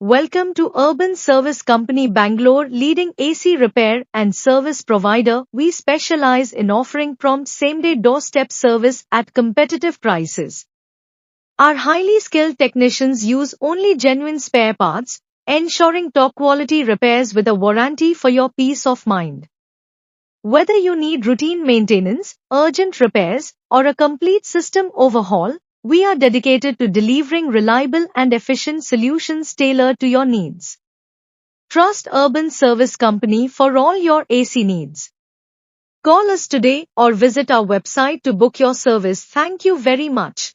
Welcome to Urban Service Company Bangalore, leading AC repair and service provider. We specialize in offering prompt same-day doorstep service at competitive prices. Our highly skilled technicians use only genuine spare parts, ensuring top-quality repairs with a warranty for your peace of mind. Whether you need routine maintenance, urgent repairs, or a complete system overhaul, we are dedicated to delivering reliable and efficient solutions tailored to your needs. Trust Urban Service Company for all your AC needs. Call us today or visit our website to book your service. Thank you very much.